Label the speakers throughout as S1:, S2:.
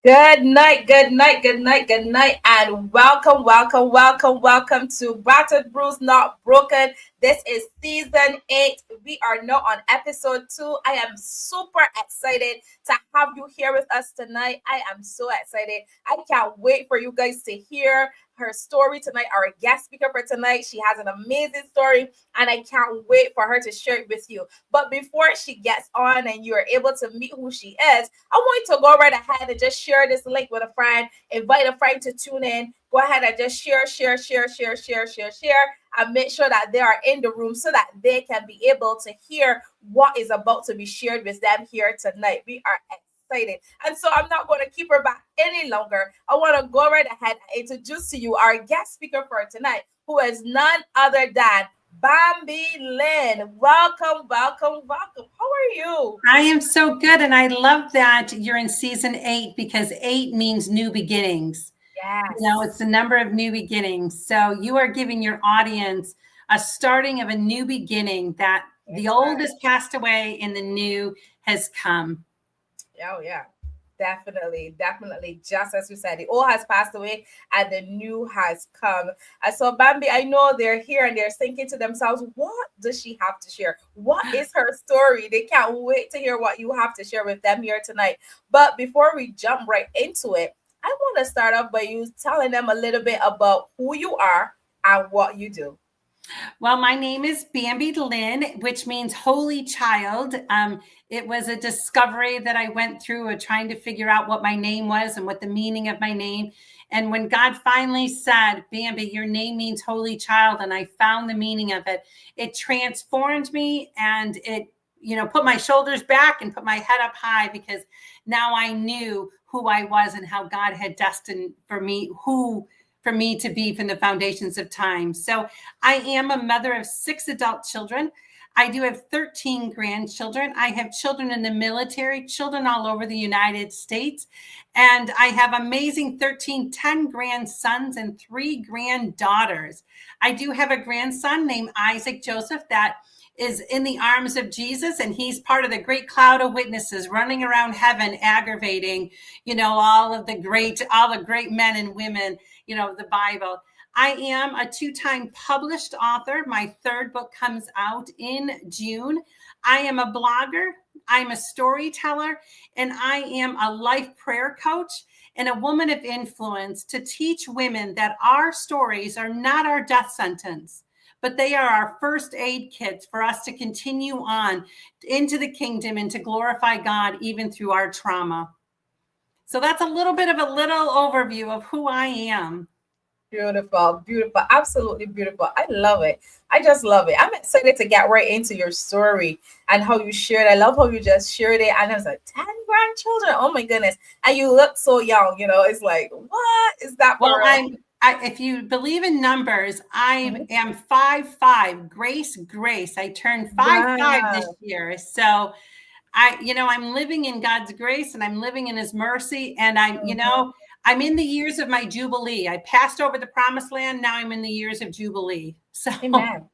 S1: Good night, good night, good night, good night, and welcome, welcome, welcome, welcome to Battered, Bruised, Not Broken. This is season 8. We are now on episode 2. I am super excited to have you here with us tonight. I am so excited. I can't wait for you guys to hear her story tonight. Our guest speaker for tonight, she has an amazing story, and I can't wait for her to share it with you. But before she gets on and you're able to meet who she is, I want you to go right ahead and just share this link with a friend, invite a friend to tune in. Go ahead and just share, and make sure that they are in the room so that they can be able to hear what is about to be shared with them here tonight. We are excited. And so I'm not going to keep her back any longer. I want to go right ahead and introduce to you our guest speaker for tonight, who is none other than Bambi Lynn. Welcome, welcome, welcome. How are you?
S2: I am so good. And I love that you're in season 8 because 8 means new beginnings.
S1: Yes.
S2: You know, it's the number of new beginnings. So you are giving your audience a starting of a new beginning, that the old has passed away and the new has come.
S1: Oh, yeah. Definitely. Just as you said, the old has passed away and the new has come. And so, Bambi, I know they're here and they're thinking to themselves, what does she have to share? What is her story? They can't wait to hear what you have to share with them here tonight. But before we jump right into it, I want to start off by you telling them a little bit about who you are and what you do.
S2: Well, my name is Bambi Lynn, which means holy child. It was a discovery that I went through trying to figure out what my name was and what the meaning of my name. And when God finally said, Bambi, your name means holy child, and I found the meaning of it, it transformed me, and it, put my shoulders back and put my head up high, because now I knew who I was and how God had destined for me to be from the foundations of time. So I am a mother of 6 adult children. I do have 13 grandchildren. I have children in the military, children all over the United States. And I have amazing 10 grandsons and 3 granddaughters. I do have a grandson named Isaac Joseph that is in the arms of Jesus, and he's part of the great cloud of witnesses running around heaven, aggravating, all the great men and women, the Bible. I am a 2-time published author. My 3rd book comes out in June. I am a blogger. I'm a storyteller, and I am a life prayer coach and a woman of influence to teach women that our stories are not our death sentence, but they are our first aid kits for us to continue on into the kingdom and to glorify God even through our trauma. So that's a little bit of a little overview of who I am.
S1: Beautiful, beautiful, absolutely beautiful. I love it. I just love it. I'm excited to get right into your story and how you shared. I love how you just shared it. And I was like, 10 grandchildren. Oh my goodness. And you look so young, it's like, what is that?
S2: Well, if you believe in numbers, I am 5'5", Grace. I turned 5'5" this year. So I'm living in God's grace, and I'm living in his mercy. And I'm in the years of my Jubilee. I passed over the promised land. Now I'm in the years of Jubilee. So
S1: Amen.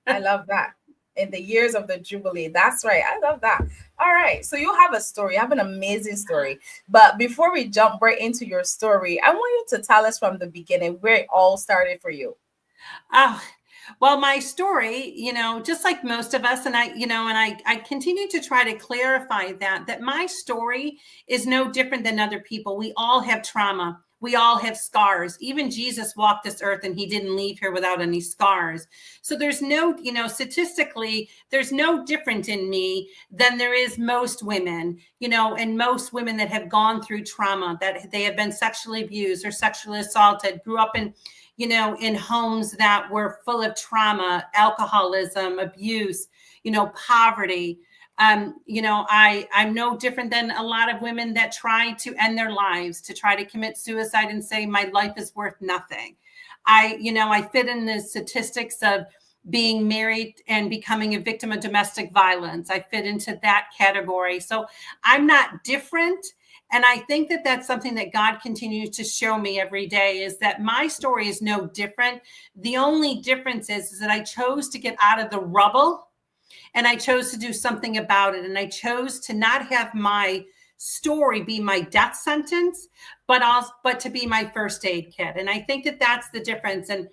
S1: I love that. in the years of the Jubilee. That's right. I love that. All right. So you have a story. You have an amazing story. But before we jump right into your story, I want you to tell us from the beginning where it all started for you.
S2: Oh, well, my story, just like most of us, and I continue to try to clarify that my story is no different than other people. We all have trauma. We all have scars. Even Jesus walked this earth and he didn't leave here without any scars. So there's no, statistically, there's no different in me than there is most women, and most women that have gone through trauma, that they have been sexually abused or sexually assaulted, grew up in homes that were full of trauma, alcoholism, abuse, poverty. I'm no different than a lot of women that try to end their lives, to try to commit suicide and say, my life is worth nothing. I fit in the statistics of being married and becoming a victim of domestic violence. I fit into that category. So I'm not different. And I think that that's something that God continues to show me every day, is that my story is no different. The only difference is that I chose to get out of the rubble and I chose to do something about it. And I chose to not have my story be my death sentence, but to be my first aid kit. And I think that that's the difference. And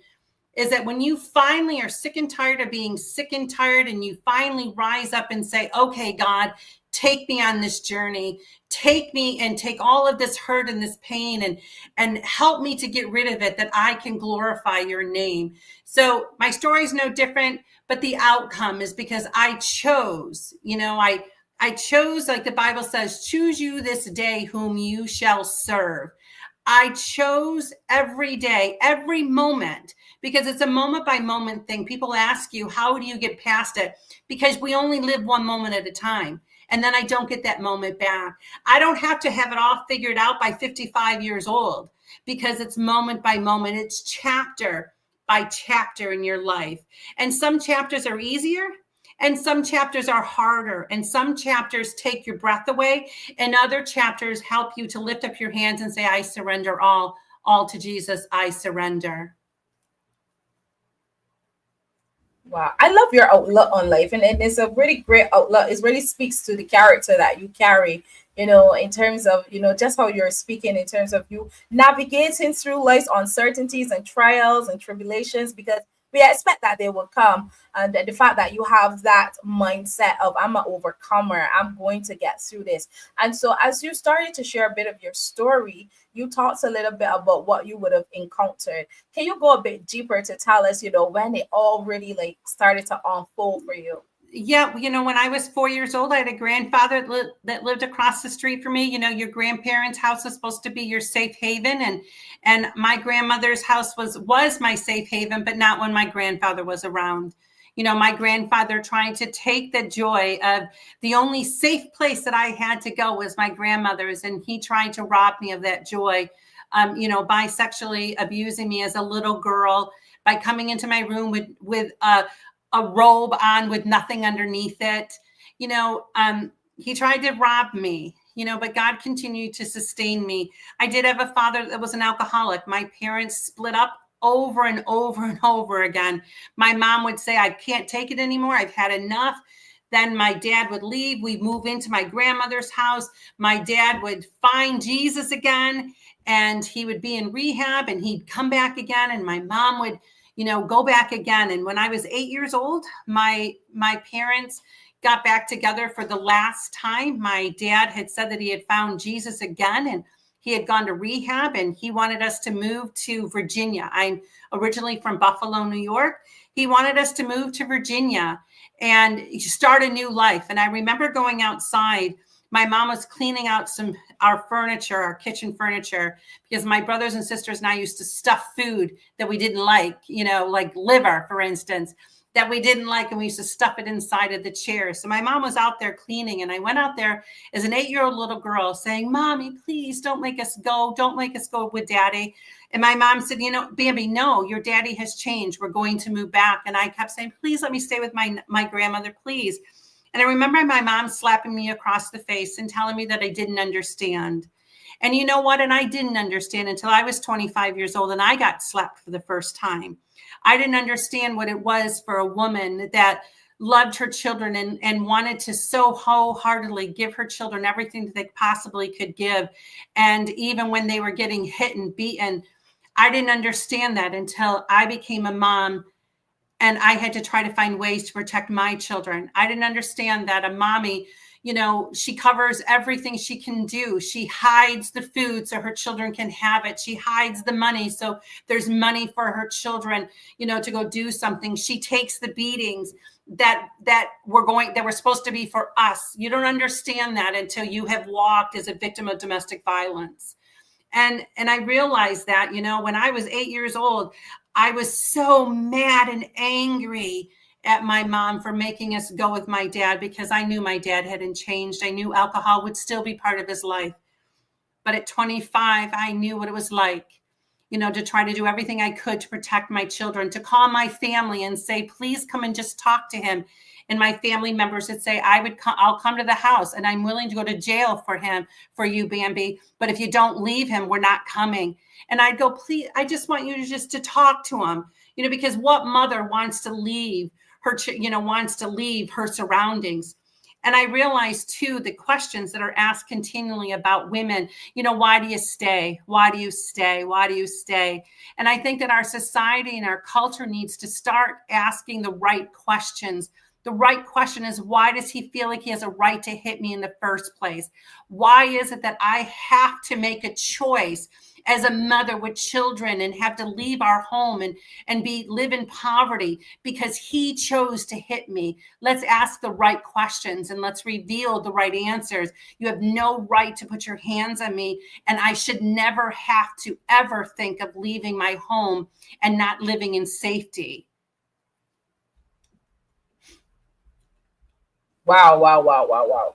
S2: is that when you finally are sick and tired of being sick and tired, and you finally rise up and say, okay, God, take me on this journey, take me and take all of this hurt and this pain and help me to get rid of it, that I can glorify your name. So my story is no different, but the outcome is because I chose, I chose, like the Bible says, choose you this day whom you shall serve. I chose every day, every moment, because it's a moment by moment thing. People ask you, how do you get past it? Because we only live one moment at a time. And then I don't get that moment back. I don't have to have it all figured out by 55 years old, because it's moment by moment. It's chapter by chapter in your life. And some chapters are easier and some chapters are harder. And some chapters take your breath away, and other chapters help you to lift up your hands and say, I surrender all to Jesus. I surrender.
S1: Wow, I love your outlook on life, and it's a really great outlook. It really speaks to the character that you carry, in terms of, just how you're speaking, in terms of you navigating through life's uncertainties and trials and tribulations, because we expect that they will come. And the fact that you have that mindset of, I'm an overcomer, I'm going to get through this. And so as you started to share a bit of your story, you talked a little bit about what you would have encountered. Can you go a bit deeper to tell us, when it all really started to unfold for you?
S2: Yeah, when I was 4 years old, I had a grandfather that lived across the street from me. Your grandparents' house is supposed to be your safe haven, and my grandmother's house was my safe haven, but not when my grandfather was around. My grandfather trying to take the joy of the only safe place that I had to go was my grandmother's, and he tried to rob me of that joy, by sexually abusing me as a little girl, by coming into my room with a robe on with nothing underneath it. He tried to rob me, but God continued to sustain me. I did have a father that was an alcoholic. My parents split up over and over and over again. My mom would say, I can't take it anymore. I've had enough. Then my dad would leave. We'd move into my grandmother's house. My dad would find Jesus again, and he would be in rehab, and he'd come back again. And my mom would go back again. And when I was 8 years old, my parents got back together for the last time. My dad had said that he had found Jesus again, and he had gone to rehab, and he wanted us to move to Virginia. I'm originally from Buffalo, New York. He wanted us to move to Virginia and start a new life. And I remember going outside. My mom was cleaning out our furniture, our kitchen furniture, because my brothers and sisters and I used to stuff food that we didn't like, like liver, for instance, that we didn't like, and we used to stuff it inside of the chairs. So my mom was out there cleaning, and I went out there as an 8-year-old little girl saying, Mommy, please don't make us go. Don't make us go with Daddy. And my mom said, Bambi, no, your daddy has changed. We're going to move back. And I kept saying, please let me stay with my grandmother, please. And I remember my mom slapping me across the face and telling me that I didn't understand. And you know what? And I didn't understand until I was 25 years old and I got slapped for the first time. I didn't understand what it was for a woman that loved her children and wanted to so wholeheartedly give her children everything that they possibly could give. And even when they were getting hit and beaten, I didn't understand that until I became a mom and I had to try to find ways to protect my children. I didn't understand that a mommy, you know, she covers everything she can do. She hides the food so her children can have it. She hides the money so there's money for her children, you know, to go do something. She takes the beatings that were supposed to be for us. You don't understand that until you have walked as a victim of domestic violence. And I realized that, you know, when I was 8 years old, I was so mad and angry at my mom for making us go with my dad because I knew my dad hadn't changed. I knew alcohol would still be part of his life. But at 25, I knew what it was like, you know, to try to do everything I could to protect my children, to call my family and say, please come and just talk to him. And my family members would say, I'll come to the house and I'm willing to go to jail for him, for you, Bambi. But if you don't leave him, we're not coming. And I'd go, please, I just want you to just to talk to him, you know, because what mother wants to leave her, you know, wants to leave her surroundings. And I realized too, the questions that are asked continually about women, you know, why do you stay? Why do you stay? Why do you stay? And I think that our society and our culture needs to start asking the right questions. The right question is, why does he feel like he has a right to hit me in the first place? Why is it that I have to make a choice as a mother with children and have to leave our home and live in poverty because he chose to hit me? Let's ask the right questions and let's reveal the right answers. You have no right to put your hands on me, and I should never have to ever think of leaving my home and not living in safety.
S1: Wow.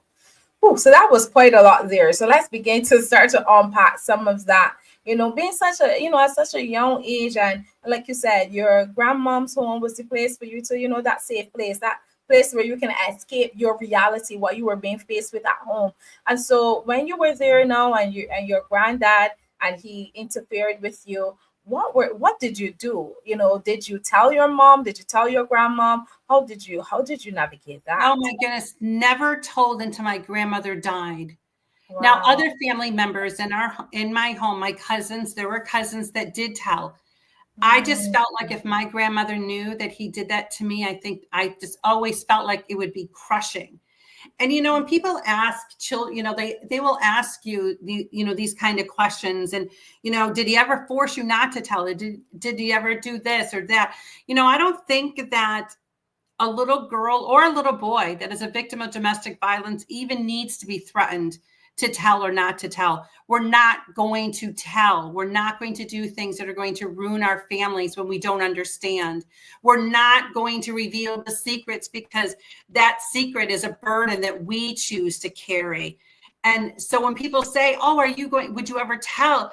S1: Ooh, so that was quite a lot there. So let's begin to start to unpack some of that. You know, being such a, you know, at such a young age, and like you said, your grandmom's home was the place for you to, you know, that safe place, that place where you can escape your reality, what you were being faced with at home. And so when you were there now and your granddad and he interfered with you, what did you do? You know, did you tell your mom? Did you tell your grandmom? How did you navigate that?
S2: Oh my goodness, never told until my grandmother died.
S1: Wow.
S2: Now, other family members in my home, my cousins, there were cousins that did tell. I just felt like if my grandmother knew that he did that to me, I think I just always felt like it would be crushing. And, you know, when people ask children, you know, they will ask you, you know, these kind of questions. And, you know, did he ever force you not to tell it? Did he ever do this or that? You know, I don't think that a little girl or a little boy that is a victim of domestic violence even needs to be threatened to tell or not to tell. We're not going to tell. We're not going to do things that are going to ruin our families when we don't understand. We're not going to reveal the secrets because that secret is a burden that we choose to carry. And so when people say, oh, would you ever tell?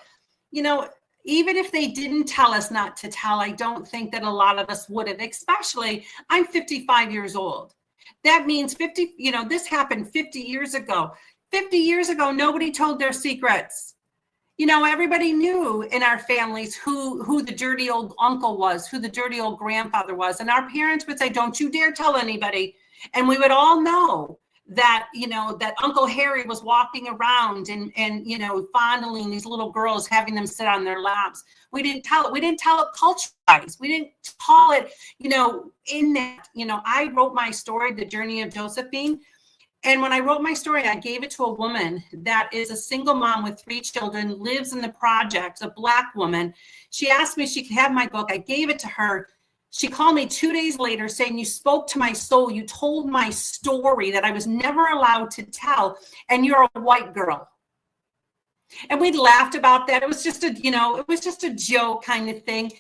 S2: You know, even if they didn't tell us not to tell, I don't think that a lot of us would have, especially I'm 55 years old. That means 50, you know, this happened 50 years ago. 50 years ago, nobody told their secrets. You know, everybody knew in our families who the dirty old uncle was, who the dirty old grandfather was. And our parents would say, don't you dare tell anybody. And we would all know that, you know, that Uncle Harry was walking around and you know, fondling these little girls, having them sit on their laps. We didn't tell it. We didn't tell it culture-wise. We didn't call it, you know, in that, you know, I wrote my story, The Journey of Josephine. And when I wrote my story, I gave it to a woman that is a single mom with 3 children, lives in the projects, a Black woman. She asked me if she could have my book. I gave it to her. She called me 2 days later saying, you spoke to my soul. You told my story that I was never allowed to tell. And you're a white girl. And we laughed about that. It was just a, you know, it was just a joke kind of thing.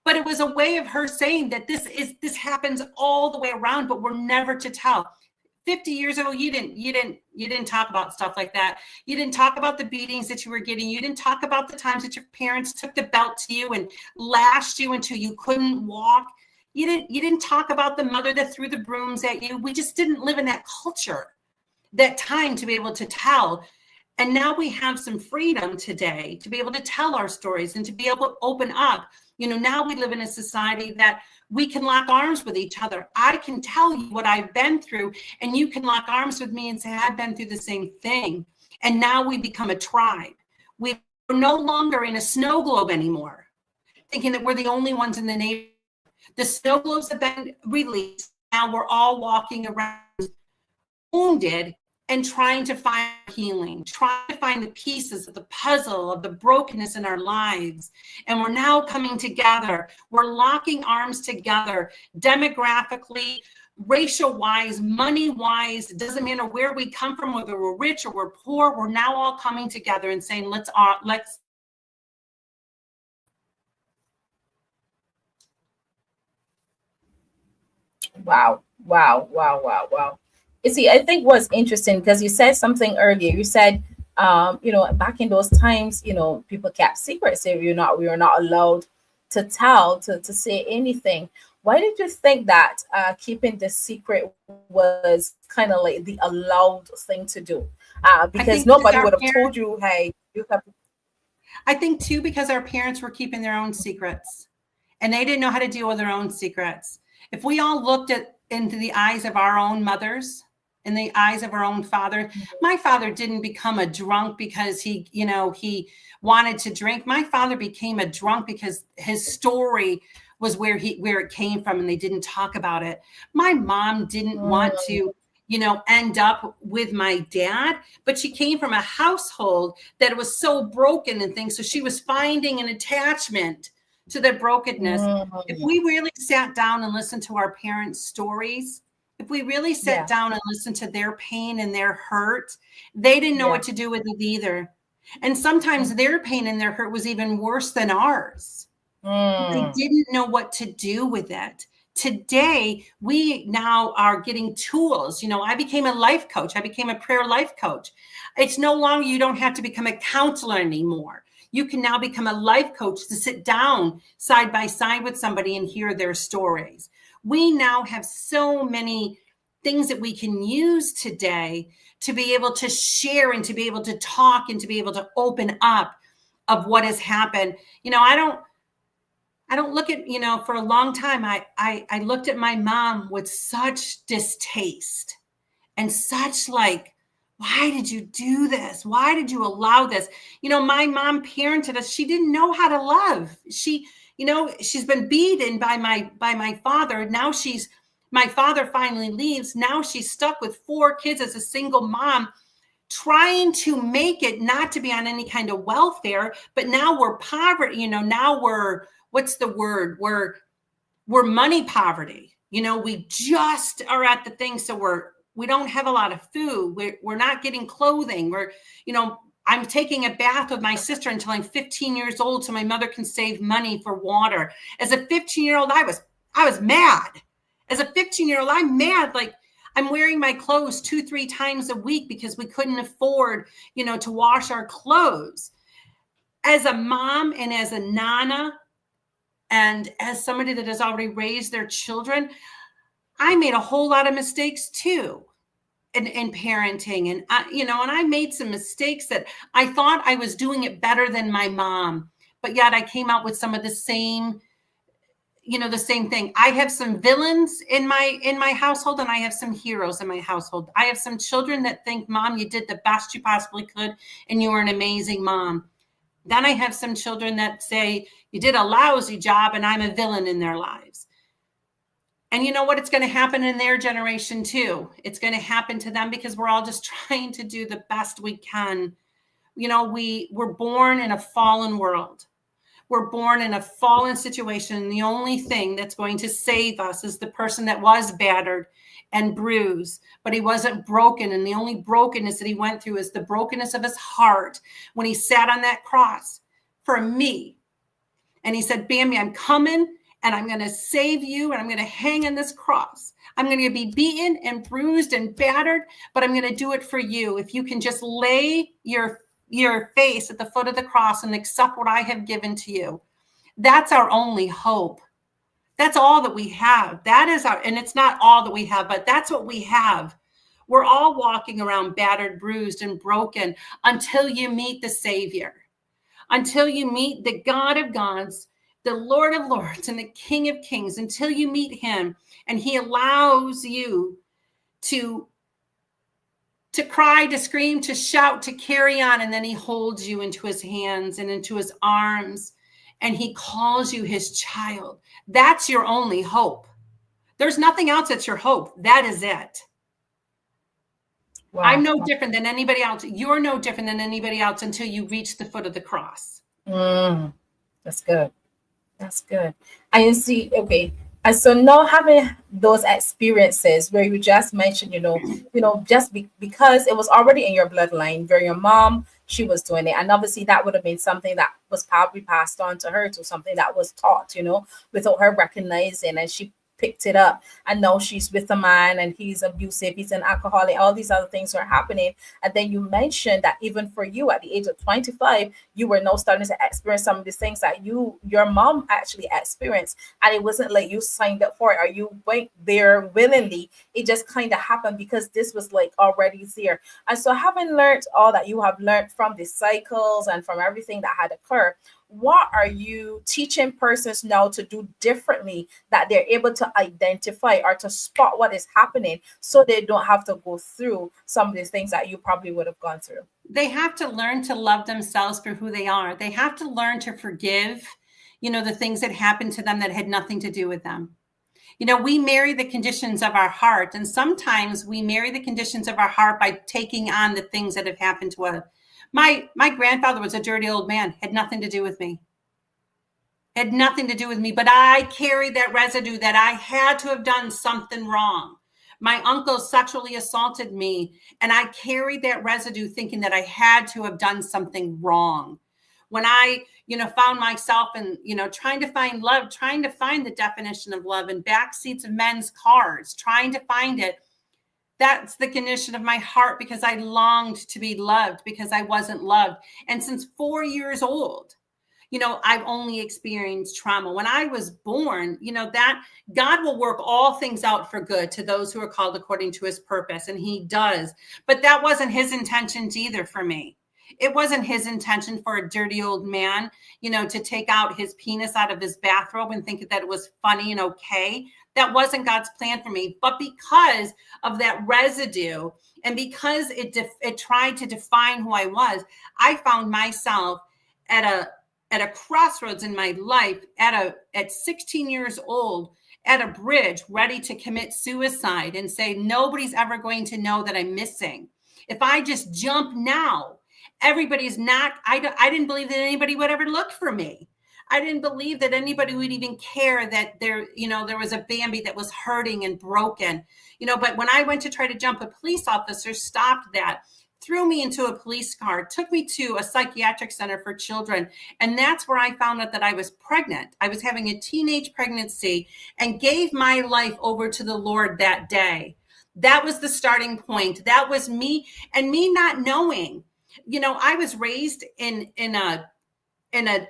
S2: But it was a way of her saying that this happens all the way around, but we're never to tell. 50 years ago, you didn't talk about stuff like that. You didn't talk about the beatings that you were getting. You didn't talk about the times that your parents took the belt to you and lashed you until you couldn't walk. You didn't talk about the mother that threw the brooms at you. We just didn't live in that culture, that time to be able to tell. And now we have some freedom today to be able to tell our stories and to be able to open up. Now we live in a society that we can lock arms with each other. I can tell you what I've been through, and you can lock arms with me and say, I've been through the same thing. And now we become a tribe. We're no longer in a snow globe anymore, thinking that we're the only ones in the neighborhood. The snow globes have been released. Now we're all walking around wounded and trying to find healing, trying to find the pieces of the puzzle of the brokenness in our lives. And we're now coming together. We're locking arms together, demographically, racial-wise, money-wise. It doesn't matter where we come from, whether we're rich or we're poor. We're now all coming together and saying, let's.
S1: Wow. You see, I think what's interesting, because you said something earlier. You said, back in those times, people kept secrets. We were not allowed to tell, to say anything. Why did you think that keeping the secret was kind of like the allowed thing to do? Because nobody would have told you, hey, you have.
S2: I think too, because our parents were keeping their own secrets, and they didn't know how to deal with their own secrets. If we all looked into the eyes of our own mothers, in the eyes of our own father, my father didn't become a drunk because he wanted to drink. My father became a drunk because his story was where it came from, and they didn't talk about it. My mom didn't want to, end up with my dad, but she came from a household that was so broken and things. So she was finding an attachment to their brokenness. If we really sat down and listened to our parents' stories, if we really sat down and listened to their pain and their hurt, they didn't know what to do with it either. And sometimes their pain and their hurt was even worse than ours. They didn't know what to do with it. Today, we now are getting tools. I became a life coach. I became a prayer life coach. It's no longer, you don't have to become a counselor anymore. You can now become a life coach to sit down side by side with somebody and hear their stories. We now have so many things that we can use today to be able to share and to be able to talk and to be able to open up of what has happened. I don't look at, for a long time, I looked at my mom with such distaste and such why did you do this? Why did you allow this? My mom parented us. She didn't know how to love. She's been beaten by my father. Now my father finally leaves. Now she's stuck with 4 kids as a single mom, trying to make it, not to be on any kind of welfare, but now we're poverty. Now we're, what's the word? We're money poverty. We just are at the thing. So we don't have a lot of food. We're not getting clothing. I'm taking a bath with my sister until I'm 15 years old so my mother can save money for water. As a 15-year-old, I was mad. As a 15-year-old, I'm mad. I'm wearing my clothes 2-3 times a week because we couldn't afford, to wash our clothes. As a mom and as a nana and as somebody that has already raised their children, I made a whole lot of mistakes too in parenting. And I made some mistakes that I thought I was doing it better than my mom, but yet I came out with some of the same, the same thing. I have some villains in my household, and I have some heroes in my household. I have some children that think, Mom, you did the best you possibly could, and you were an amazing mom. Then I have some children that say, you did a lousy job, and I'm a villain in their lives. And you know what? It's going to happen in their generation too. It's going to happen to them because we're all just trying to do the best we can. We're born in a fallen world. We're born in a fallen situation. And the only thing that's going to save us is the person that was battered and bruised, but he wasn't broken. And the only brokenness that he went through is the brokenness of his heart when he sat on that cross for me. And he said, Bambi, I'm coming and I'm going to save you. And I'm going to hang on this cross. I'm going to be beaten and bruised and battered, but I'm going to do it for you. If you can just lay your face at the foot of the cross and accept what I have given to you. That's our only hope. That's all that we have. That is and it's not all that we have, but that's what we have. We're all walking around battered, bruised, and broken until you meet the Savior, until you meet the God of gods the Lord of Lords and the King of Kings, until you meet him and he allows you to cry, to scream, to shout, to carry on. And then he holds you into his hands and into his arms, and he calls you his child. That's your only hope. There's nothing else that's your hope. That is it. Wow. I'm no different than anybody else. You're no different than anybody else until you reach the foot of the cross.
S1: That's good. That's good. And you see, okay. And so now having those experiences where you just mentioned, just because it was already in your bloodline, where your mom, she was doing it. And obviously that would have been something that was probably passed on to her, to something that was taught, without her recognizing, and she picked it up, and now she's with a man and he's abusive, he's an alcoholic, all these other things are happening. And then you mentioned that even for you at the age of 25, you were now starting to experience some of these things that your mom actually experienced, and it wasn't like you signed up for it or you went there willingly. It just kind of happened because this was like already there. And so having learned all that you have learned from the cycles and from everything that had occurred, what are you teaching persons now to do differently, that they're able to identify or to spot what is happening, so they don't have to go through some of these things that you probably would have gone through?
S2: They have to learn to love themselves for who they are. They have to learn to forgive, the things that happened to them that had nothing to do with them. We marry the conditions of our heart, and sometimes we marry the conditions of our heart by taking on the things that have happened to us. My grandfather was a dirty old man, had nothing to do with me. Had nothing to do with me, but I carried that residue that I had to have done something wrong. My uncle sexually assaulted me, and I carried that residue thinking that I had to have done something wrong. When I, found myself in, trying to find love, trying to find the definition of love in back seats of men's cars, trying to find it, that's the condition of my heart, because I longed to be loved, because I wasn't loved. And since 4 years old, I've only experienced trauma. When I was born, that God will work all things out for good to those who are called according to his purpose. And he does. But that wasn't his intentions either for me. It wasn't his intention for a dirty old man, to take out his penis out of his bathrobe and think that it was funny and okay. That wasn't God's plan for me. But because of that residue, and because it tried to define who I was, I found myself at a crossroads in my life at 16 years old, at a bridge, ready to commit suicide and say, nobody's ever going to know that I'm missing. If I just jump now, everybody's not, I didn't believe that anybody would ever look for me. I didn't believe that anybody would even care that there was a Bambi that was hurting and broken, but when I went to try to jump, a police officer stopped that, threw me into a police car, took me to a psychiatric center for children. And that's where I found out that I was pregnant. I was having a teenage pregnancy, and gave my life over to the Lord that day. That was the starting point. That was me, and me not knowing, I was raised in an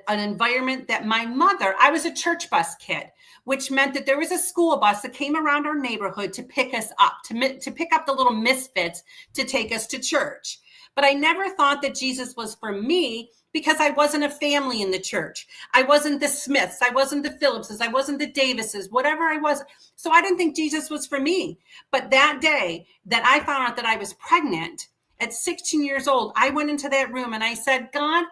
S2: environment that my mother, I was a church bus kid, which meant that there was a school bus that came around our neighborhood to pick us up, to pick up the little misfits to take us to church. But I never thought that Jesus was for me, because I wasn't a family in the church. I wasn't the Smiths. I wasn't the Phillipses. I wasn't the Davises, whatever I was. So I didn't think Jesus was for me. But that day that I found out that I was pregnant at 16 years old, I went into that room and I said, God,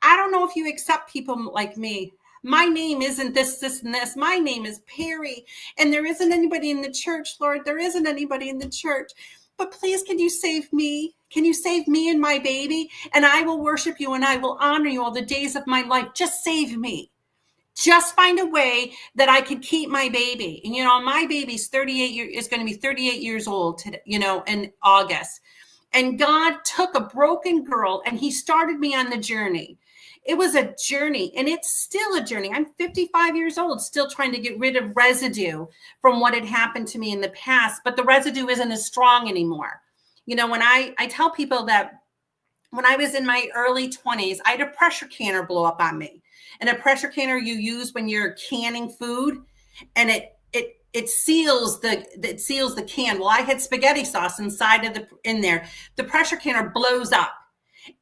S2: I don't know if you accept people like me. My name isn't this, and this. My name is Perry. And there isn't anybody in the church, Lord. There isn't anybody in the church. But please, can you save me? Can you save me and my baby? And I will worship you and I will honor you all the days of my life. Just save me. Just find a way that I could keep my baby. And, my baby's is going to be 38 years old today, in August. And God took a broken girl and he started me on the journey. It was a journey, and it's still a journey. I'm 55 years old, still trying to get rid of residue from what had happened to me in the past, but the residue isn't as strong anymore. When I tell people that when I was in my early 20s, I had a pressure canner blow up on me. And a pressure canner you use when you're canning food, and it seals the can. Well, I had spaghetti sauce in there. The pressure canner blows up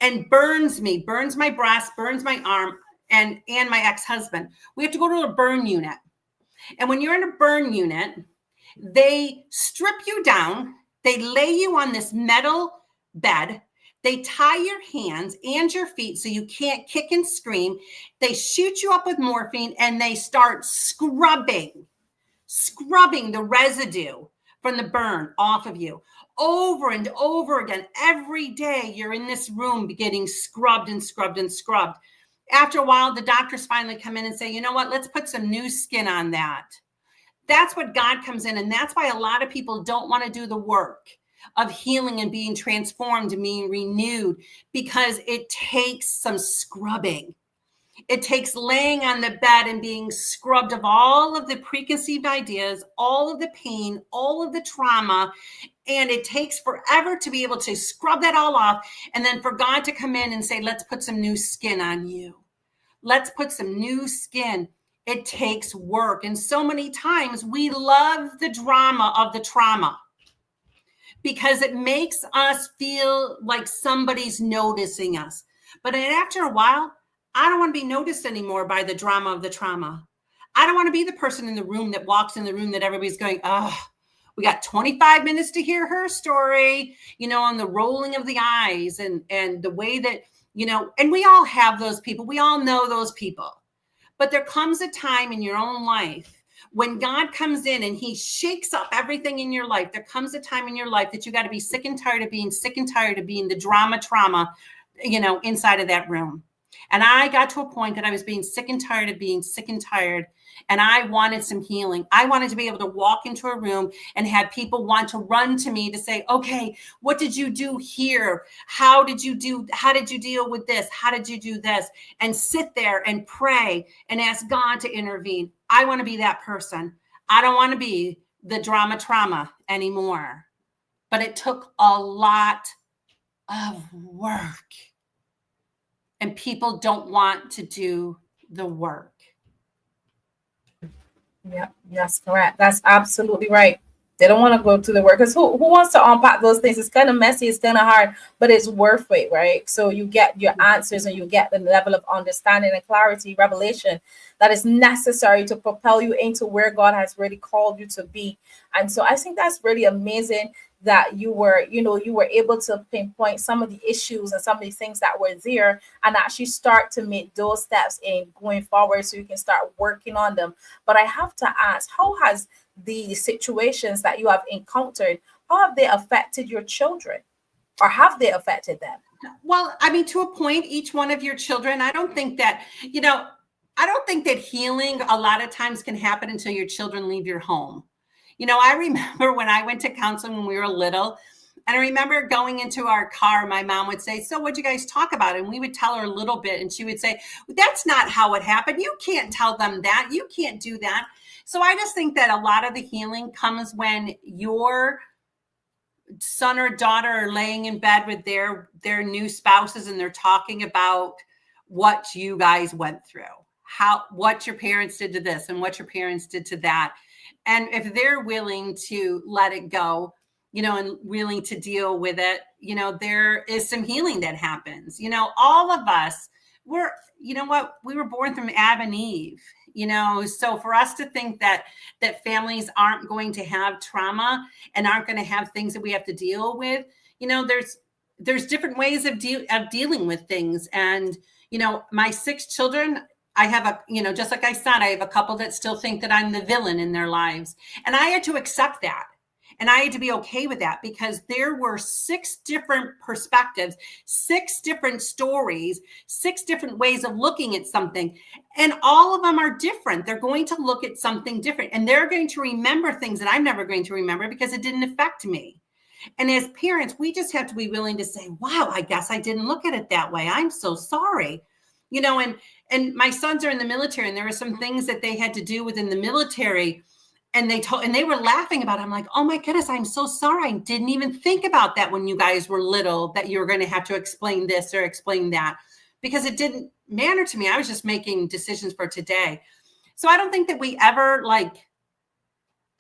S2: and burns me, burns my breast, burns my arm. and my ex-husband. We have to go to a burn unit. And when you're in a burn unit, they strip you down. They lay you on this metal bed. They tie your hands and your feet so you can't kick and scream. They shoot you up with morphine and they start scrubbing the residue from the burn off of you over and over again. Every day you're in this room getting scrubbed and scrubbed and scrubbed. After a while, the doctors finally come in and say, you know what, let's put some new skin on that. That's what God comes in. And that's why a lot of people don't want to do the work of healing and being transformed and being renewed, because it takes some scrubbing. It takes laying on the bed and being scrubbed of all of the preconceived ideas, all of the pain, all of the trauma. And it takes forever to be able to scrub that all off. And then for God to come in and say, let's put some new skin on you. Let's put some new skin. It takes work. And so many times we love the drama of the trauma because it makes us feel like somebody's noticing us. But then after a while, I don't want to be noticed anymore by the drama of the trauma. I don't want to be the person in the room that walks in the room that everybody's going, oh, we got 25 minutes to hear her story, on the rolling of the eyes and the way that, and we all have those people. We all know those people. But there comes a time in your own life when God comes in and he shakes up everything in your life. There comes a time in your life that you got to be sick and tired of being sick and tired of being the trauma, inside of that room. And I got to a point that I was being sick and tired of being sick and tired. And I wanted some healing. I wanted to be able to walk into a room and have people want to run to me to say, okay, what did you do here? How did you deal with this? How did you do this? And sit there and pray and ask God to intervene. I want to be that person. I don't want to be the trauma anymore. But it took a lot of work. And people don't want to do the work.
S1: Yeah, that's correct. That's absolutely right. They don't want to go to the work, because who wants to unpack those things? It's kind of messy, it's kind of hard, but it's worth it, right? So you get your answers and you get the level of understanding and clarity, revelation that is necessary to propel you into where God has really called you to be. And so I think that's really amazing that you were able to pinpoint some of the issues and some of the things that were there and actually start to make those steps in going forward so you can start working on them. But I have to ask, how has the situations that you have encountered, how have they affected your children, or have they affected them?
S2: Well, I mean, to a point, each one of your children, I don't think that healing a lot of times can happen until your children leave your home. I remember when I went to counseling when we were little, and I remember going into our car, my mom would say, so what'd you guys talk about? And we would tell her a little bit, and she would say, that's not how it happened. You can't tell them that. You can't do that. So I just think that a lot of the healing comes when your son or daughter are laying in bed with their new spouses and they're talking about what you guys went through, what your parents did to this and what your parents did to that. And if they're willing to let it go, and willing to deal with it, there is some healing that happens. All of us we were born from Adam and Eve, so for us to think that families aren't going to have trauma and aren't going to have things that we have to deal with, there's different ways of dealing with things. And, my 6 children, I have just like I said, I have a couple that still think that I'm the villain in their lives. And I had to accept that. And I had to be okay with that, because there were 6 different perspectives, 6 different stories, 6 different ways of looking at something. And all of them are different. They're going to look at something different, and they're going to remember things that I'm never going to remember because it didn't affect me. And as parents, we just have to be willing to say, wow, I guess I didn't look at it that way. I'm so sorry. And my sons are in the military, and there were some things that they had to do within the military. And they were laughing about it. I'm like, oh my goodness, I'm so sorry. I didn't even think about that when you guys were little, that you were going to have to explain this or explain that, because it didn't matter to me. I was just making decisions for today. So I don't think that we ever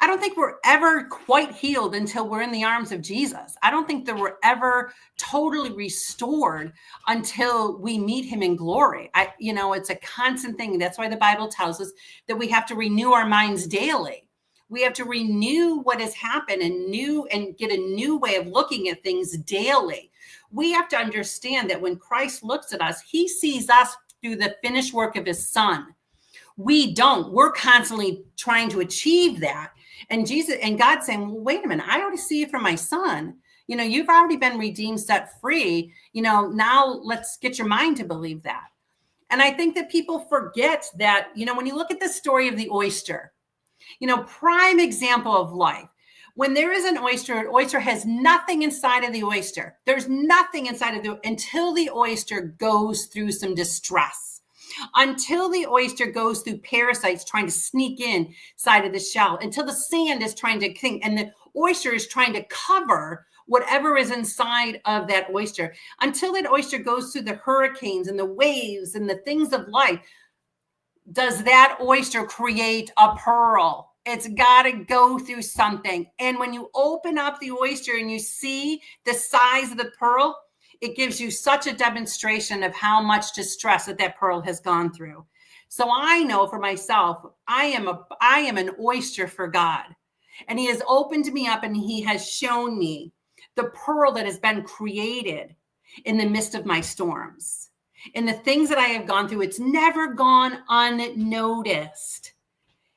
S2: I don't think we're ever quite healed until we're in the arms of Jesus. I don't think that we're ever totally restored until we meet him in glory. It's a constant thing. That's why the Bible tells us that we have to renew our minds daily. We have to renew what has happened and get a new way of looking at things daily. We have to understand that when Christ looks at us, he sees us through the finished work of his son. We don't. We're constantly trying to achieve that. And Jesus and God saying, well, wait a minute, I already see it from my son. You've already been redeemed, set free. Now let's get your mind to believe that. And I think that people forget that, when you look at the story of the oyster, prime example of life. When there is an oyster has nothing inside of the oyster. There's nothing inside of until the oyster goes through some distress. Until the oyster goes through parasites trying to sneak inside of the shell, until the sand is trying to cling, and the oyster is trying to cover whatever is inside of that oyster, until that oyster goes through the hurricanes and the waves and the things of life, does that oyster create a pearl. It's got to go through something. And when you open up the oyster and you see the size of the pearl, it gives you such a demonstration of how much distress that pearl has gone through. So I know for myself, I am an oyster for God. And he has opened me up and he has shown me the pearl that has been created in the midst of my storms. And the things that I have gone through, it's never gone unnoticed.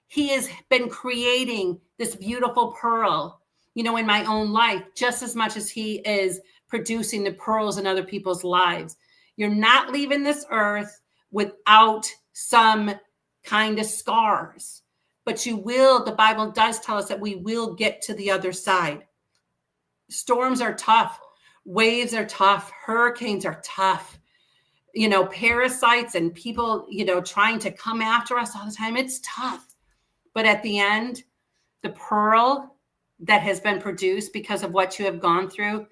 S2: He has been creating this beautiful pearl, in my own life, just as much as he is producing the pearls in other people's lives. You're not leaving this earth without some kind of scars, but you will. The Bible does tell us that we will get to the other side. Storms are tough. Waves are tough. Hurricanes are tough. Parasites and people, trying to come after us all the time. It's tough. But at the end, the pearl that has been produced because of what you have gone through,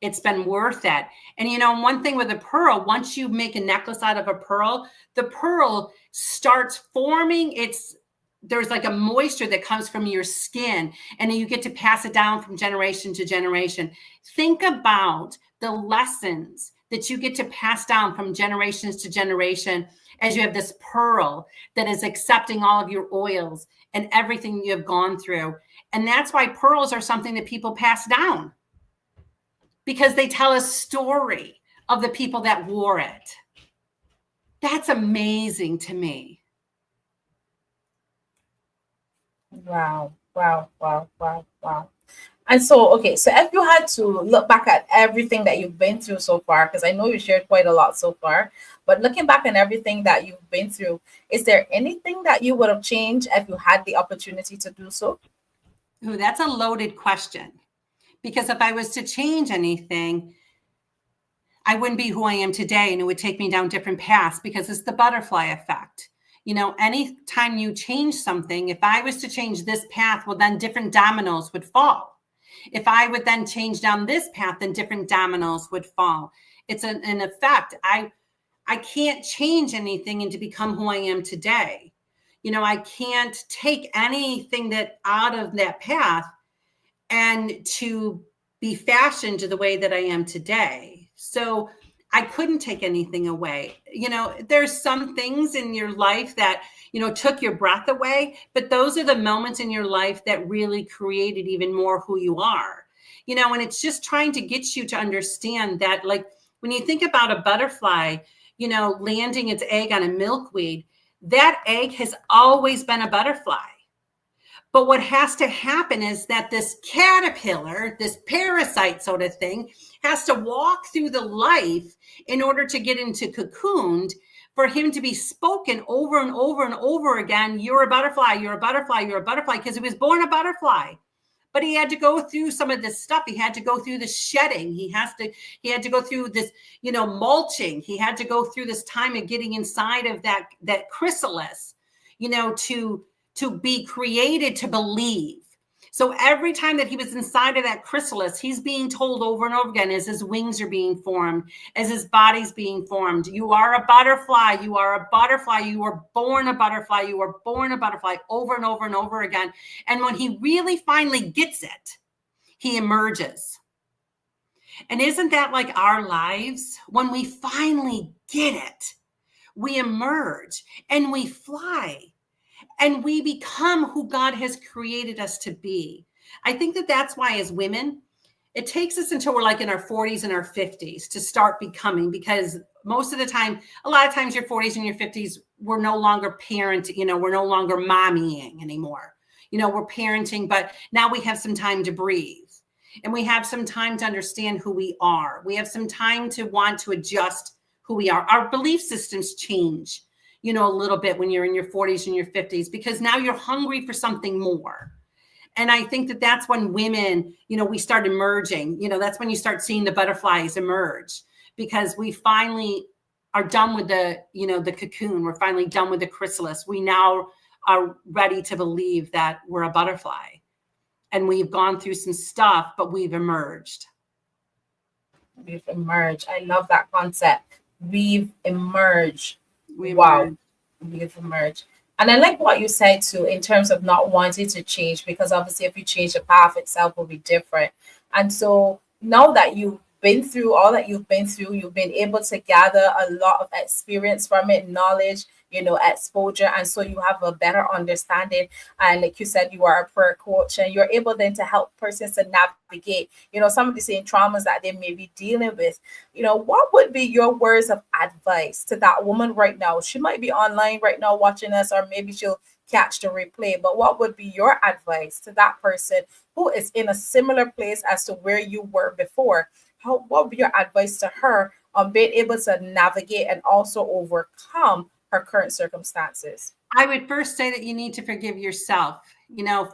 S2: it's been worth it. And one thing with a pearl, once you make a necklace out of a pearl, the pearl starts forming there's like a moisture that comes from your skin, and then you get to pass it down from generation to generation. Think about the lessons that you get to pass down from generations to generation as you have this pearl that is accepting all of your oils and everything you have gone through. And that's why pearls are something that people pass down, because they tell a story of the people that wore it. That's amazing to me.
S1: Wow. And so, okay, so if you had to look back at everything that you've been through so far, because I know you shared quite a lot so far, but looking back on everything that you've been through, is there anything that you would have changed if you had the opportunity to do so?
S2: Ooh, that's a loaded question, because if I was to change anything, I wouldn't be who I am today, and it would take me down different paths, because it's the butterfly effect. Anytime you change something, if I was to change this path, well, then different dominoes would fall. If I would then change down this path, then different dominoes would fall. It's an effect. I can't change anything and to become who I am today. I can't take anything out of that path and to be fashioned to the way that I am today. So I couldn't take anything away. There's some things in your life that, took your breath away, but those are the moments in your life that really created even more who you are. And it's just trying to get you to understand that, like, when you think about a butterfly, landing its egg on a milkweed, that egg has always been a butterfly. But what has to happen is that this caterpillar, this parasite sort of thing, has to walk through the life in order to get into cocooned, for him to be spoken over and over and over again. You're a butterfly, you're a butterfly, you're a butterfly, because he was born a butterfly. But he had to go through some of this stuff. He had to go through the shedding. He had to go through this, mulching. He had to go through this time of getting inside of that chrysalis, to be created to believe. So every time that he was inside of that chrysalis, he's being told over and over again as his wings are being formed, as his body's being formed, you are a butterfly, you are a butterfly, you were born a butterfly, you were born a butterfly, over and over and over again. And when he really finally gets it, he emerges. And isn't that like our lives? When we finally get it, we emerge and we fly. And we become who God has created us to be. I think that that's why as women, it takes us until we're like in our 40s and our 50s to start becoming, because most of the time, a lot of times your 40s and your 50s, we're no longer parenting, we're no longer mommying anymore. We're parenting, but now we have some time to breathe and we have some time to understand who we are. We have some time to want to adjust who we are. Our belief systems change a little bit when you're in your 40s and your 50s, because now you're hungry for something more. And I think that that's when women, we start emerging, that's when you start seeing the butterflies emerge, because we finally are done with the cocoon. We're finally done with the chrysalis. We now are ready to believe that we're a butterfly and we've gone through some stuff, but we've emerged.
S1: We've emerged. I love that concept. We've emerged. We've emerged. And I like what you said too, in terms of not wanting to change, because obviously if you change, the path itself will be different. And so now that you've been through all that you've been through, you've been able to gather a lot of experience from it, knowledge, exposure. And so you have a better understanding. And like you said, you are a prayer coach, and you're able then to help persons to navigate, some of the same traumas that they may be dealing with. What would be your words of advice to that woman right now? She might be online right now watching us, or maybe she'll catch the replay. But what would be your advice to that person who is in a similar place as to where you were before? What would be your advice to her on being able to navigate and also overcome her current circumstances?
S2: I would first say that you need to forgive yourself.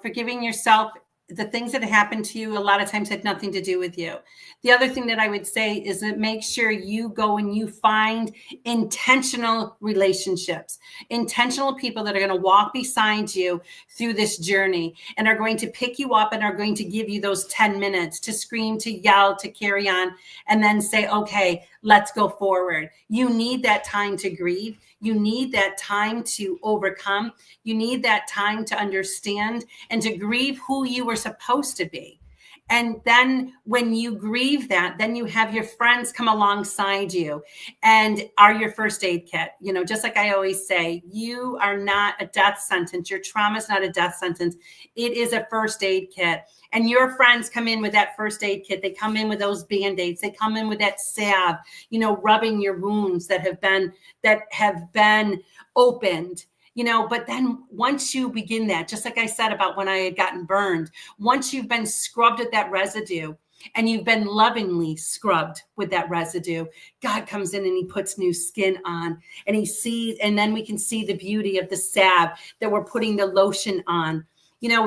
S2: Forgiving yourself, the things that happened to you a lot of times had nothing to do with you. The other thing that I would say is that make sure you go and you find intentional relationships, intentional people that are going to walk beside you through this journey and are going to pick you up and are going to give you those 10 minutes to scream, to yell, to carry on, and then say, okay, let's go forward. You need that time to grieve. You need that time to overcome. You need that time to understand and to grieve who you were supposed to be. And then when you grieve that, then you have your friends come alongside you and are your first aid kit. Just like I always say, you are not a death sentence. Your trauma is not a death sentence. It is a first aid kit. And your friends come in with that first aid kit. They come in with those Band-Aids. They come in with that salve, rubbing your wounds that have been opened. But then once you begin that, just like I said about when I had gotten burned, once you've been scrubbed at that residue and you've been lovingly scrubbed with that residue, God comes in and he puts new skin on, and he sees, and then we can see the beauty of the salve that we're putting the lotion on.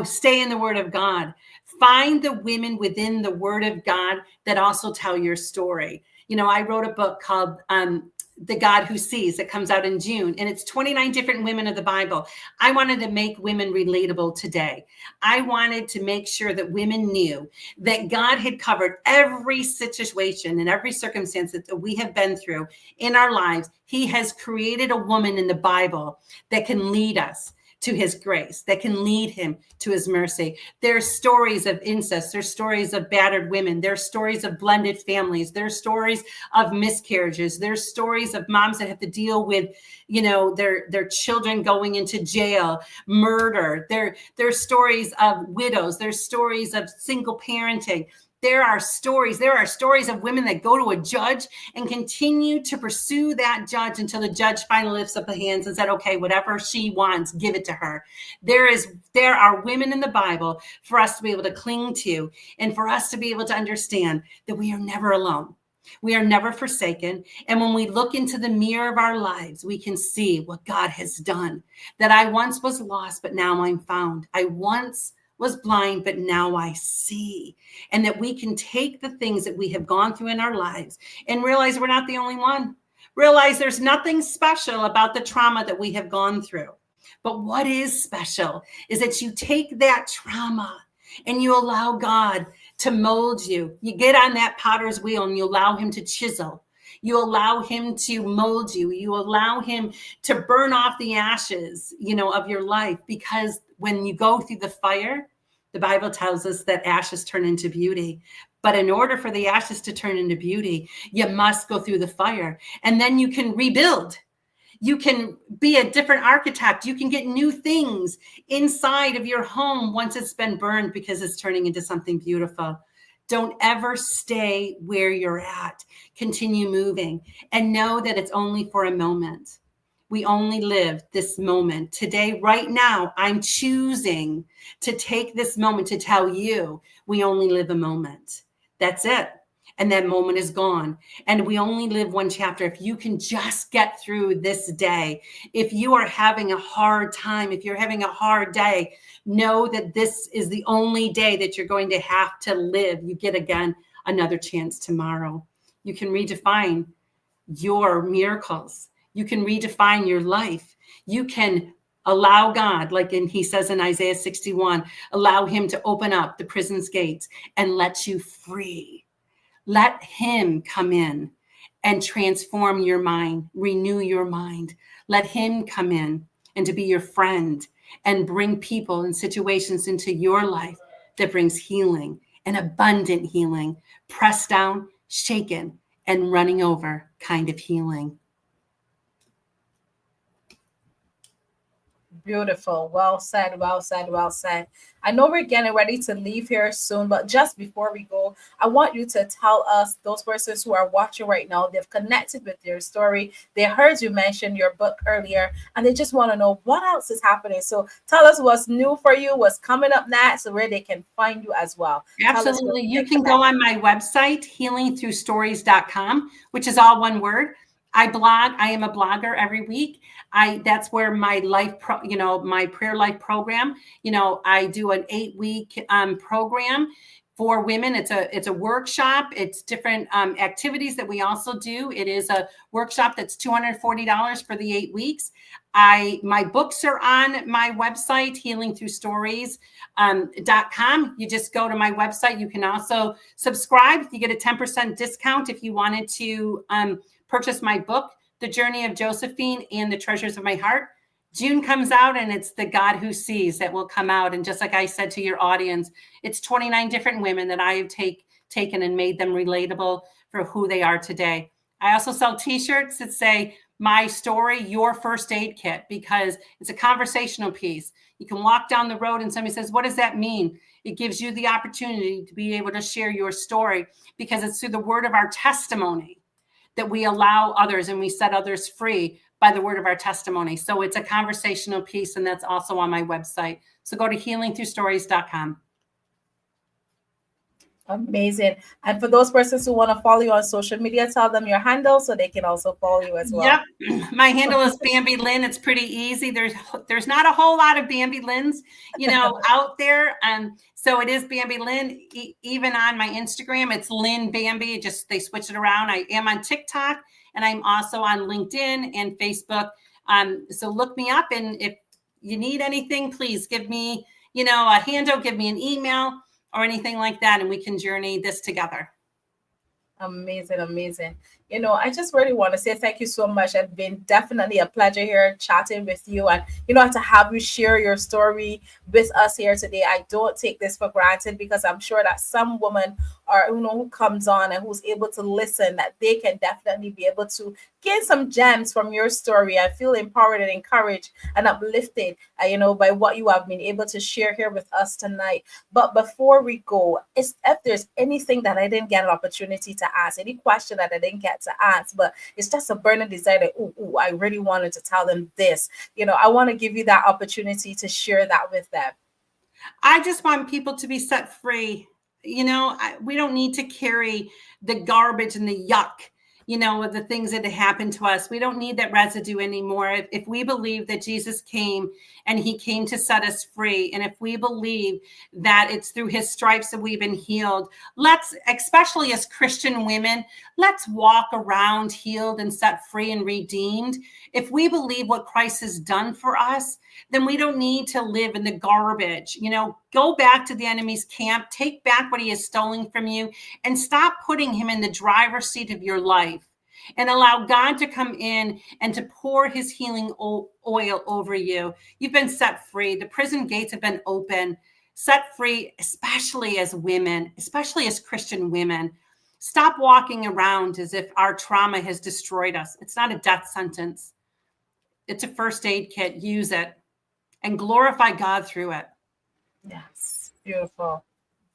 S2: Stay in the Word of God. Find the women within the Word of God that also tell your story. I wrote a book called The God Who Sees, that comes out in June, and it's 29 different women of the Bible. I wanted to make women relatable today. I wanted to make sure that women knew that God had covered every situation and every circumstance that we have been through in our lives. He has created a woman in the Bible that can lead us to his grace, that can lead him to his mercy. There's stories of incest. There's stories of battered women. There's stories of blended families. There's stories of miscarriages. There's stories of moms that have to deal with, their children going into jail, murder. There's stories of widows. There's stories of single parenting. There are stories of women that go to a judge and continue to pursue that judge until the judge finally lifts up the hands and said, okay, whatever she wants, give it to her. There are women in the Bible for us to be able to cling to, and for us to be able to understand that we are never alone. We are never forsaken. And when we look into the mirror of our lives, we can see what God has done. That I once was lost, but now I'm found. I once was blind, but now I see. And that we can take the things that we have gone through in our lives and realize we're not the only one. Realize there's nothing special about the trauma that we have gone through. But what is special is that you take that trauma and you allow God to mold you. You get on that potter's wheel and you allow him to chisel. You allow him to mold you. You allow him to burn off the ashes, of your life, because when you go through the fire, the Bible tells us that ashes turn into beauty. But in order for the ashes to turn into beauty, you must go through the fire, and then you can rebuild. You can be a different architect. You can get new things inside of your home once it's been burned, because it's turning into something beautiful. Don't ever stay where you're at. Continue moving and know that it's only for a moment. We only live this moment. Today, right now, I'm choosing to take this moment to tell you we only live a moment. That's it. And that moment is gone. And we only live one chapter. If you can just get through this day, if you are having a hard time, if you're having a hard day, know that this is the only day that you're going to have to live. You get again another chance tomorrow. You can redefine your miracles. You can redefine your life. You can allow God, like he says in Isaiah 61, allow him to open up the prison's gates and let you free. Let him come in and transform your mind, renew your mind. Let him come in and to be your friend and bring people and situations into your life that brings healing and abundant healing, pressed down, shaken, and running over kind of healing.
S1: Beautiful. Well said, well said, well said. I know we're getting ready to leave here soon, but just before we go, I want you to tell us, those persons who are watching right now, they've connected with your story. They heard you mention your book earlier, and they just want to know what else is happening. So tell us what's new for you, what's coming up next, so where they can find you as well.
S2: Absolutely. You can go on my website, healingthroughstories.com, which is all one word. I blog. I am a blogger every week. That's where my my prayer life program, I do an 8-week program for women. It's a workshop. It's different activities that we also do. It is a workshop that's $240 for the 8 weeks. My books are on my website, healingthroughstories.com. You just go to my website. You can also subscribe. You get a 10% discount if you wanted to purchase my book, The Journey of Josephine and the Treasures of My Heart. June comes out, and it's The God Who Sees that will come out. And just like I said to your audience, it's 29 different women that I have taken and made them relatable for who they are today. I also sell t-shirts that say, my story, your first aid kit, because it's a conversational piece. You can walk down the road and somebody says, what does that mean? It gives you the opportunity to be able to share your story, because it's through the word of our testimony that we allow others and we set others free by the word of our testimony. So it's a conversational piece, and that's also on my website. So go to healingthroughstories.com.
S1: Amazing. And for those persons who want to follow you on social media, tell them your handle so they can also follow you as well.
S2: Yep. My handle is Bambi Lynn. It's pretty easy. There's not a whole lot of Bambi Lynns, out there. So it is Bambi Lynn. Even on my Instagram, it's Lynn Bambi. They switch it around. I am on TikTok, and I'm also on LinkedIn and Facebook. So look me up. And if you need anything, please give me, a handle, give me an email or anything like that, and we can journey this together.
S1: Amazing, amazing. I just really want to say thank you so much. It's been definitely a pleasure here chatting with you, and to have you share your story with us here today. I don't take this for granted, because I'm sure that some woman who comes on and who's able to listen, that they can definitely be able to gain some gems from your story. I feel empowered and encouraged and uplifted, by what you have been able to share here with us tonight. But before we go, if there's anything that I didn't get an opportunity to ask, any question that I didn't get to ask, but it's just a burning desire that, I really wanted to tell them this, I want to give you that opportunity to share that with them.
S2: I just want people to be set free. We don't need to carry the garbage and the yuck, of the things that happened to us. We don't need that residue anymore. If we believe that Jesus came and he came to set us free, and if we believe that it's through his stripes that we've been healed, especially as Christian women, let's walk around healed and set free and redeemed. If we believe what Christ has done for us, then we don't need to live in the garbage. Go back to the enemy's camp, take back what he is stolen from you, and stop putting him in the driver's seat of your life, and allow God to come in and to pour his healing oil over you. You've been set free. The prison gates have been open, set free, especially as women, especially as Christian women. Stop walking around as if our trauma has destroyed us. It's not a death sentence. It's a first aid kit. Use it and glorify God through it.
S1: Yes, beautiful.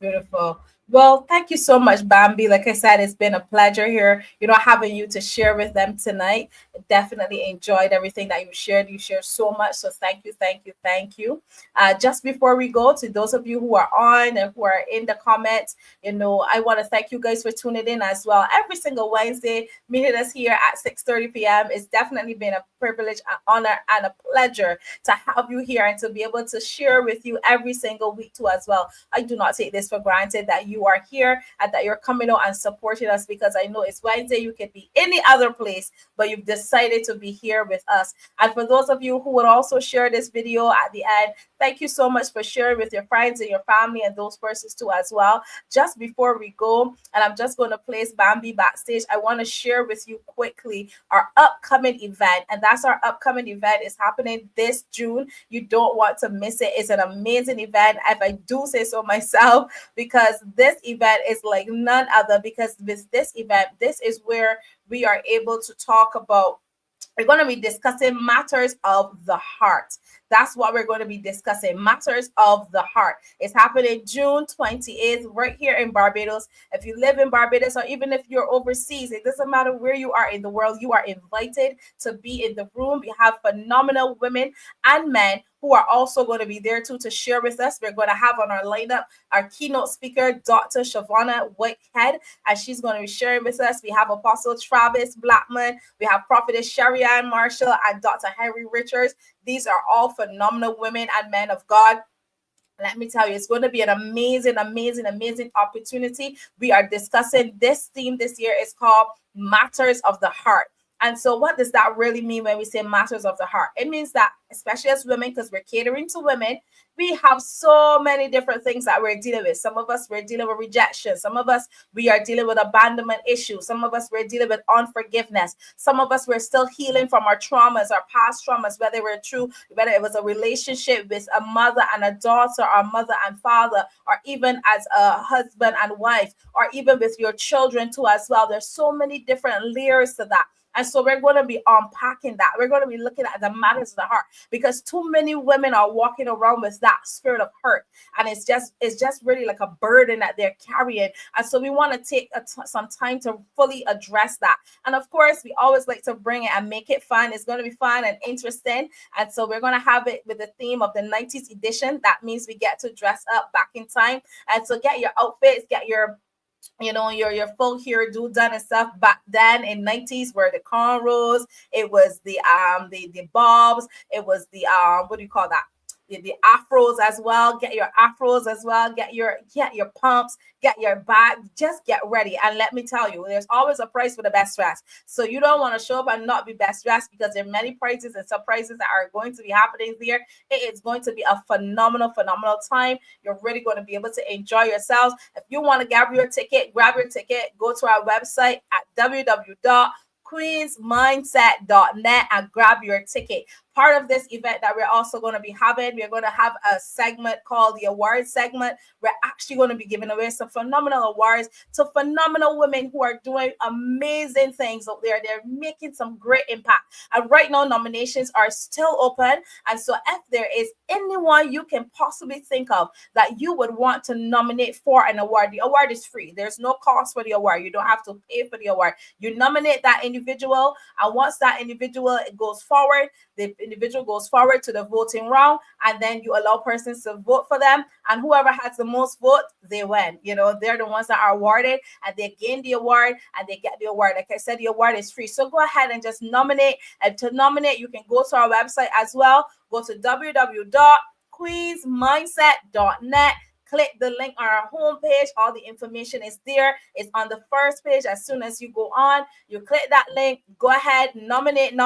S1: Beautiful. Well, thank you so much, Bambi. Like I said, it's been a pleasure here, having you to share with them tonight. Definitely enjoyed everything that you shared. You shared so much. So thank you, thank you, thank you. Just before we go, to those of you who are on and who are in the comments, I want to thank you guys for tuning in as well. Every single Wednesday, meeting us here at 6:30 p.m. It's definitely been a privilege, an honor, and a pleasure to have you here and to be able to share with you every single week too as well. I do not take this for granted that you are here and that you're coming out and supporting us, because I know it's Wednesday. You could be any other place, but you've decided to be here with us. And for those of you who would also share this video at the end, thank you so much for sharing with your friends and your family and those persons too as well. Just before we go, and I'm just going to place Bambi backstage, I want to share with you quickly our upcoming event. And that's our upcoming event. It's happening this June. You don't want to miss it. It's an amazing event, if I do say so myself, because this event is like none other. Because with this event, this is where we are able to talk about, we're going to be discussing matters of the heart. That's what we're going to be discussing, matters of the heart. It's happening June 28th right here in Barbados. If you live in Barbados, or even if you're overseas, it doesn't matter where you are in the world, you are invited to be in the room. We have phenomenal women and men who are also going to be there too to share with us. We're going to have on our lineup our keynote speaker, Dr. Shavonna Waithe, and she's going to be sharing with us. We have Apostle Travis Blackman, we have Prophetess Sherry Ann Marshall, and Dr. Henry Richards. These are all phenomenal women and men of God. Let me tell you, it's going to be an amazing, amazing, amazing opportunity. We are discussing this theme this year. It's called Matters of the Heart. And so what does that really mean when we say matters of the heart? It means that, especially as women, because we're catering to women, we have so many different things that we're dealing with. Some of us, we're dealing with rejection. Some of us, we are dealing with abandonment issues. Some of us, we're dealing with unforgiveness. Some of us, we're still healing from our traumas, our past traumas, whether it was a relationship with a mother and a daughter, or mother and father, or even as a husband and wife, or even with your children too as well. There's so many different layers to that. And so we're going to be unpacking that. We're going to be looking at the matters of the heart, because too many women are walking around with that spirit of hurt. And it's just really like a burden that they're carrying. And so we want to take some time to fully address that. And of course, we always like to bring it and make it fun. It's going to be fun and interesting. And so we're going to have it with the theme of the 90s edition. That means we get to dress up back in time. And so get your outfits, get your full hairdo done and stuff. Back then in 90s were the cornrows, it was the bobs, it was the what do you call that? The afros as well. Get your afros as well. Get your pumps. Get your bag. Just get ready. And let me tell you, there's always a price for the best dress. So you don't want to show up and not be best dressed, because there are many prizes and surprises that are going to be happening there. It is going to be a phenomenal time. You're really going to be able to enjoy yourselves. If you want to grab your ticket. Go to our website at www.queensmindset.net and grab your ticket. Part of this event that we're also going to be having, we're going to have a segment called the awards segment. We're actually going to be giving away some phenomenal awards to phenomenal women who are doing amazing things out there. They're making some great impact. And right now, nominations are still open. And so if there is anyone you can possibly think of that you would want to nominate for an award, the award is free. There's no cost for the award. You don't have to pay for the award. You nominate that individual, and once that individual goes forward, the individual goes forward to the voting round, and then you allow persons to vote for them, and whoever has the most vote, they win. They're the ones that are awarded, and they gain the award, and they get the award. Like I said, the award is free. So go ahead and just nominate. And to nominate, you can go to our website as well. Go to www.queensmindset.net. Click the link on our homepage. All the information is there. It's on the first page. As soon as you go on, you click that link. Go ahead, nominate. And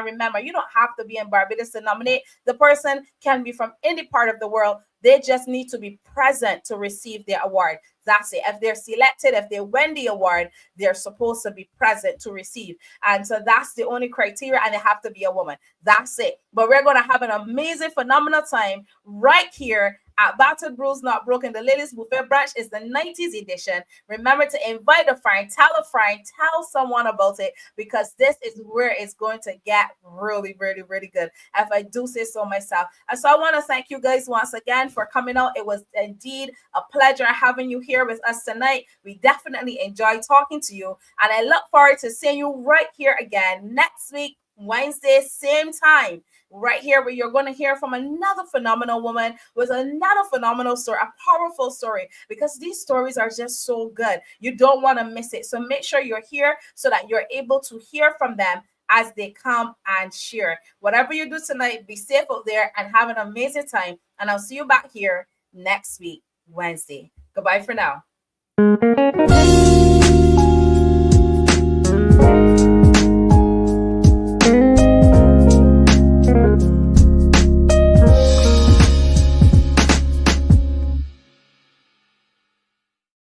S1: remember, you don't have to be in Barbados to nominate. The person can be from any part of the world. They just need to be present to receive their award. That's it. If they're selected, if they win the award, they're supposed to be present to receive. And so that's the only criteria, and they have to be a woman. That's it. But we're going to have an amazing, phenomenal time right here at Battered, Bruised, Not Broken. The Ladies Buffet Brunch is the 90s edition. Remember to invite a friend, tell someone about it, because this is where it's going to get really, really, really good, if I do say so myself. And so I want to thank you guys once again for coming out. It was indeed a pleasure having you here with us tonight. We definitely enjoyed talking to you, and I look forward to seeing you right here again next week, Wednesday, same time, right here, where you're going to hear from another phenomenal woman with another phenomenal story, a powerful story, because these stories are just so good. You don't want to miss it. So make sure you're here so that you're able to hear from them as they come and share. Whatever you do tonight, be safe out there and have an amazing time. And I'll see you back here next week, Wednesday. Goodbye for now.